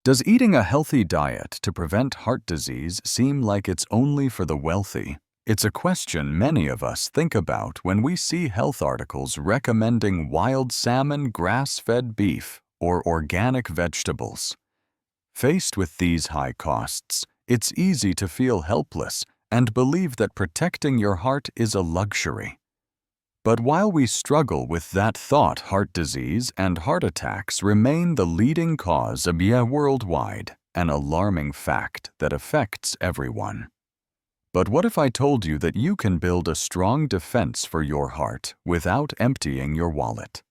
Does eating a healthy diet to prevent heart disease seem like it's only for the wealthy? It's a question many of us think about when we see health articles recommending wild salmon, grass-fed beef, or organic vegetables. Faced with these high costs, it's easy to feel helpless and believe that protecting your heart is a luxury. But while we struggle with that thought, heart disease and heart attacks remain the leading cause of worldwide, an alarming fact that affects everyone. But what if I told you that you can build a strong defense for your heart without emptying your wallet?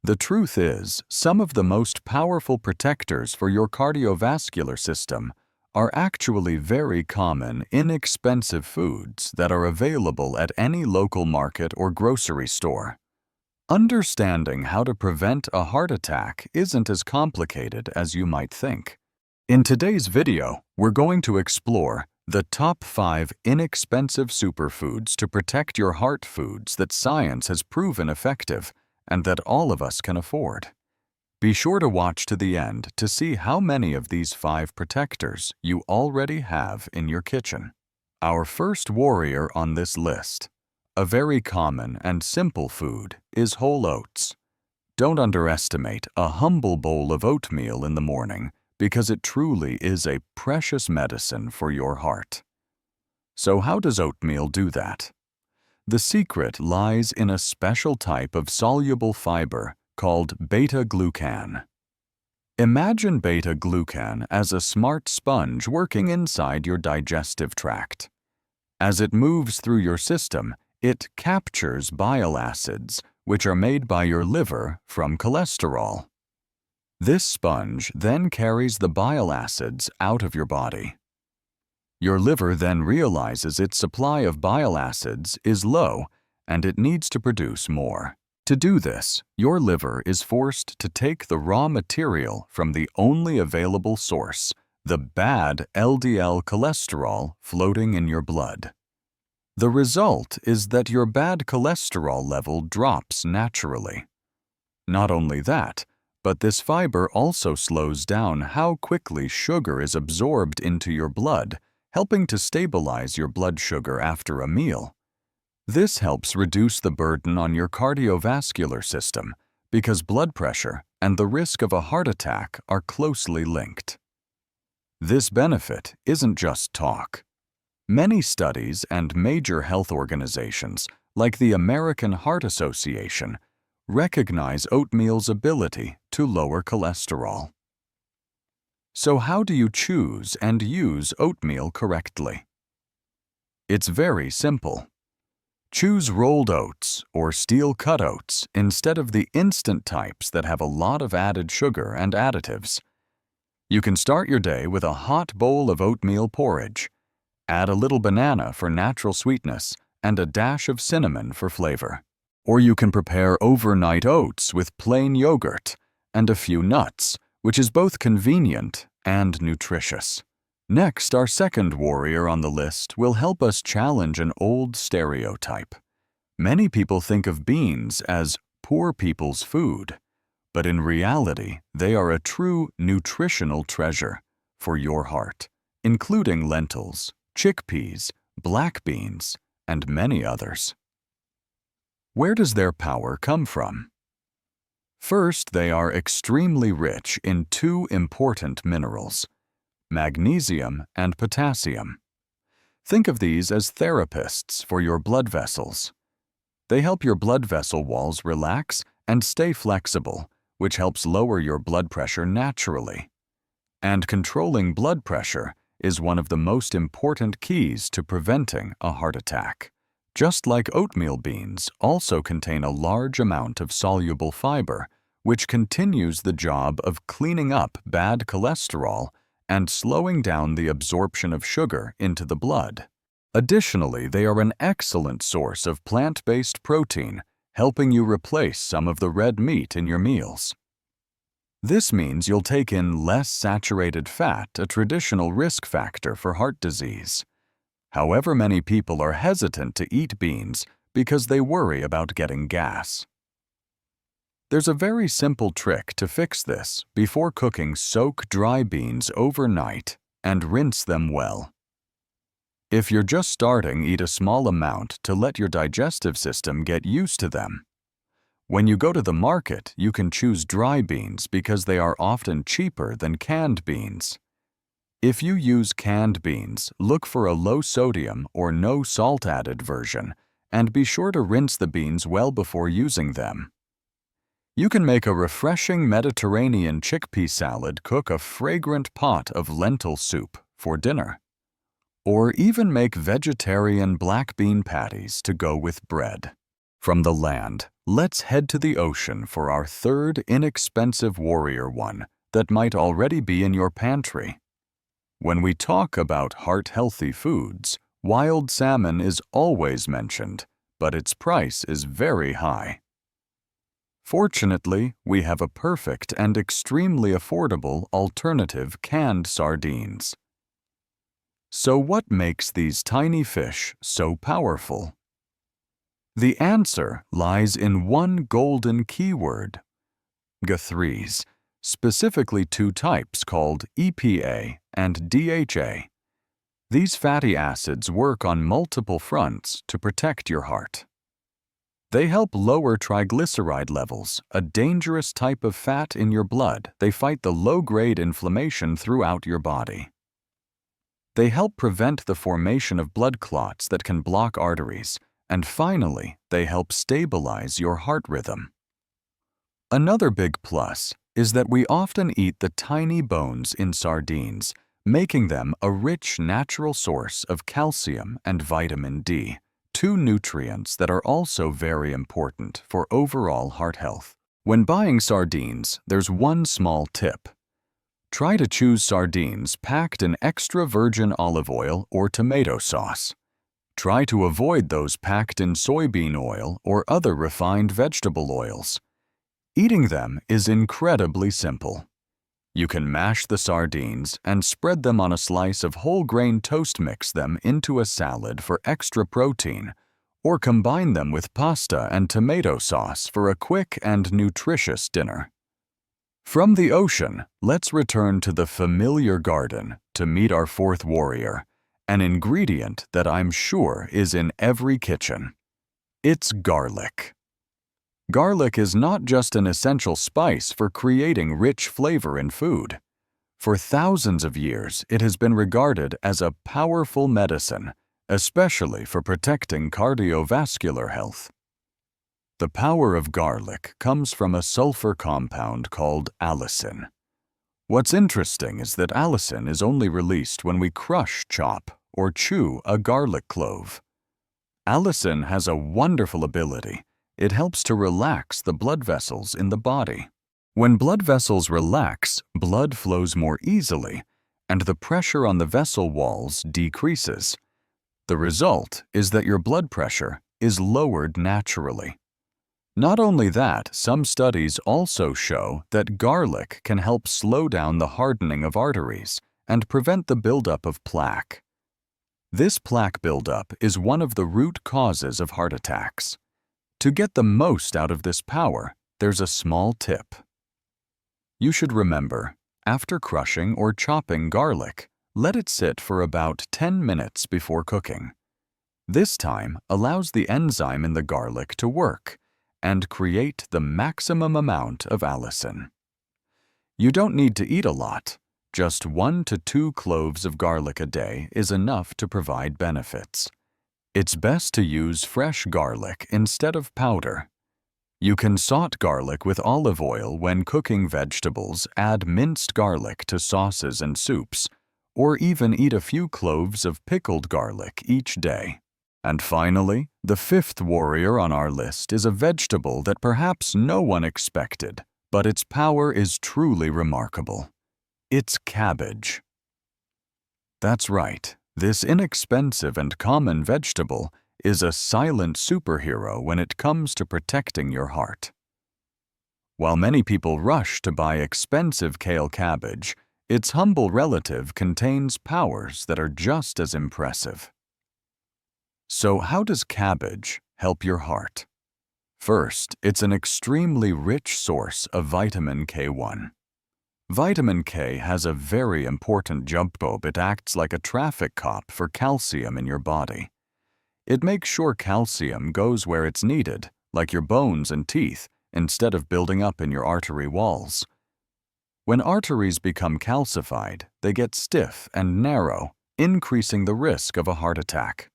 The truth is, some of the most powerful protectors for your cardiovascular system are actually very common, inexpensive foods that are available at any local market or grocery store. Understanding how to prevent a heart attack isn't as complicated as you might think. In today's video, we're going to explore the top 5 inexpensive superfoods to protect your heart, foods that science has proven effective and that all of us can afford. Be sure to watch to the end to see how many of these 5 protectors you already have in your kitchen. Our first warrior on this list, a very common and simple food, is whole oats. Don't underestimate a humble bowl of oatmeal in the morning because it truly is a precious medicine for your heart. So how does oatmeal do that? The secret lies in a special type of soluble fiber called beta-glucan. Imagine beta-glucan as a smart sponge working inside your digestive tract. As it moves through your system, it captures bile acids, which are made by your liver from cholesterol. This sponge then carries the bile acids out of your body. Your liver then realizes its supply of bile acids is low and it needs to produce more. To do this, your liver is forced to take the raw material from the only available source, the bad LDL cholesterol floating in your blood. The result is that your bad cholesterol level drops naturally. Not only that, but this fiber also slows down how quickly sugar is absorbed into your blood, helping to stabilize your blood sugar after a meal. This helps reduce the burden on your cardiovascular system because blood pressure and the risk of a heart attack are closely linked. This benefit isn't just talk. Many studies and major health organizations, like the American Heart Association, recognize oatmeal's ability to lower cholesterol. So how do you choose and use oatmeal correctly? It's very simple. Choose rolled oats or steel-cut oats instead of the instant types that have a lot of added sugar and additives. You can start your day with a hot bowl of oatmeal porridge. Add a little banana for natural sweetness and a dash of cinnamon for flavor. Or you can prepare overnight oats with plain yogurt and a few nuts, which is both convenient and nutritious. Next, our second warrior on the list will help us challenge an old stereotype. Many people think of beans as poor people's food, but in reality, they are a true nutritional treasure for your heart, including lentils, chickpeas, black beans, and many others. Where does their power come from? First, they are extremely rich in 2 important minerals: magnesium and potassium. Think of these as therapists for your blood vessels. They help your blood vessel walls relax and stay flexible, which helps lower your blood pressure naturally. And controlling blood pressure is one of the most important keys to preventing a heart attack. Just like oatmeal, beans also contain a large amount of soluble fiber, which continues the job of cleaning up bad cholesterol and slowing down the absorption of sugar into the blood. Additionally, they are an excellent source of plant-based protein, helping you replace some of the red meat in your meals. This means you'll take in less saturated fat, a traditional risk factor for heart disease. However, many people are hesitant to eat beans because they worry about getting gas. There's a very simple trick to fix this. Before cooking, soak dry beans overnight and rinse them well. If you're just starting, eat a small amount to let your digestive system get used to them. When you go to the market, you can choose dry beans because they are often cheaper than canned beans. If you use canned beans, look for a low sodium or no salt added version, and be sure to rinse the beans well before using them. You can make a refreshing Mediterranean chickpea salad, cook a fragrant pot of lentil soup for dinner, or even make vegetarian black bean patties to go with bread. From the land, let's head to the ocean for our third inexpensive warrior one that might already be in your pantry. When we talk about heart-healthy foods, wild salmon is always mentioned, but its price is very high. Fortunately, we have a perfect and extremely affordable alternative: canned sardines. So what makes these tiny fish so powerful? The answer lies in one golden keyword: omega-3s, specifically two types called EPA and DHA. These fatty acids work on multiple fronts to protect your heart. They help lower triglyceride levels, a dangerous type of fat in your blood. They fight the low-grade inflammation throughout your body. They help prevent the formation of blood clots that can block arteries. And finally, they help stabilize your heart rhythm. Another big plus is that we often eat the tiny bones in sardines, making them a rich natural source of calcium and vitamin D, two nutrients that are also very important for overall heart health. When buying sardines, there's one small tip. Try to choose sardines packed in extra virgin olive oil or tomato sauce. Try to avoid those packed in soybean oil or other refined vegetable oils. Eating them is incredibly simple. You can mash the sardines and spread them on a slice of whole grain toast. Mix them into a salad for extra protein, or combine them with pasta and tomato sauce for a quick and nutritious dinner. From the ocean, let's return to the familiar garden to meet our fourth warrior, an ingredient that I'm sure is in every kitchen. It's garlic. Garlic is not just an essential spice for creating rich flavor in food. For thousands of years, it has been regarded as a powerful medicine, especially for protecting cardiovascular health. The power of garlic comes from a sulfur compound called allicin. What's interesting is that allicin is only released when we crush, chop, or chew a garlic clove. Allicin has a wonderful ability. It helps to relax the blood vessels in the body. When blood vessels relax, blood flows more easily, and the pressure on the vessel walls decreases. The result is that your blood pressure is lowered naturally. Not only that, some studies also show that garlic can help slow down the hardening of arteries and prevent the buildup of plaque. This plaque buildup is one of the root causes of heart attacks. To get the most out of this power, there's a small tip. You should remember, after crushing or chopping garlic, let it sit for about 10 minutes before cooking. This time allows the enzyme in the garlic to work and create the maximum amount of allicin. You don't need to eat a lot. Just 1 to 2 cloves of garlic a day is enough to provide benefits. It's best to use fresh garlic instead of powder. You can saute garlic with olive oil when cooking vegetables, add minced garlic to sauces and soups, or even eat a few cloves of pickled garlic each day. And finally, the fifth warrior on our list is a vegetable that perhaps no one expected, but its power is truly remarkable. It's cabbage. That's right. This inexpensive and common vegetable is a silent superhero when it comes to protecting your heart. While many people rush to buy expensive kale cabbage, its humble relative contains powers that are just as impressive. So how does cabbage help your heart? First, it's an extremely rich source of vitamin K1. Vitamin K has a very important job. It acts like a traffic cop for calcium in your body. It makes sure calcium goes where it's needed, like your bones and teeth, instead of building up in your artery walls. When arteries become calcified, they get stiff and narrow, increasing the risk of a heart attack.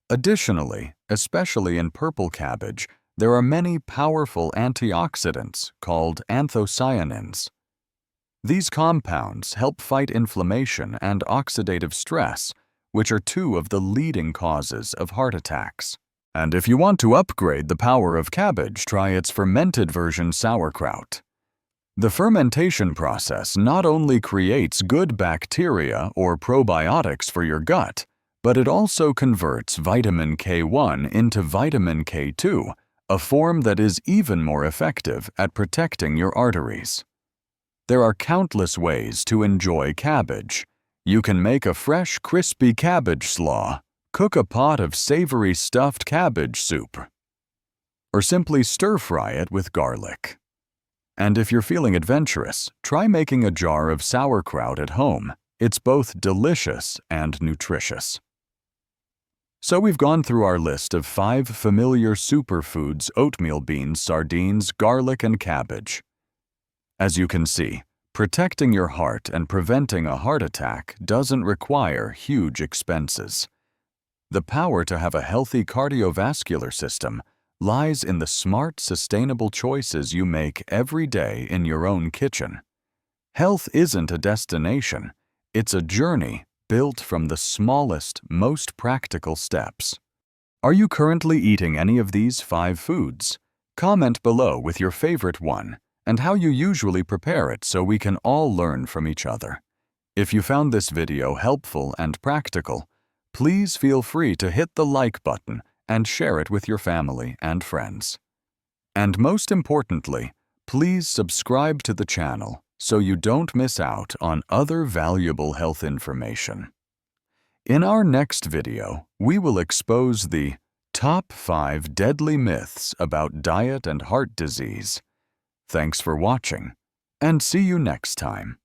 Additionally, especially in purple cabbage, there are many powerful antioxidants called anthocyanins. These compounds help fight inflammation and oxidative stress, which are two of the leading causes of heart attacks. And if you want to upgrade the power of cabbage, try its fermented version sauerkraut. The fermentation process not only creates good bacteria or probiotics for your gut, but it also converts vitamin K1 into vitamin K2, a form that is even more effective at protecting your arteries. There are countless ways to enjoy cabbage. You can make a fresh, crispy cabbage slaw, cook a pot of savory stuffed cabbage soup, or simply stir-fry it with garlic. And if you're feeling adventurous, try making a jar of sauerkraut at home. It's both delicious and nutritious. So we've gone through our list of 5 familiar superfoods: oatmeal beans, sardines, garlic, and cabbage. As you can see, protecting your heart and preventing a heart attack doesn't require huge expenses. The power to have a healthy cardiovascular system lies in the smart, sustainable choices you make every day in your own kitchen. Health isn't a destination, it's a journey built from the smallest, most practical steps. Are you currently eating any of these 5 foods? Comment below with your favorite one and how you usually prepare it so we can all learn from each other. If you found this video helpful and practical, please feel free to hit the like button and share it with your family and friends. And most importantly, please subscribe to the channel so you don't miss out on other valuable health information. In our next video, we will expose the top 5 deadly myths about diet and heart disease. Thanks for watching, and see you next time.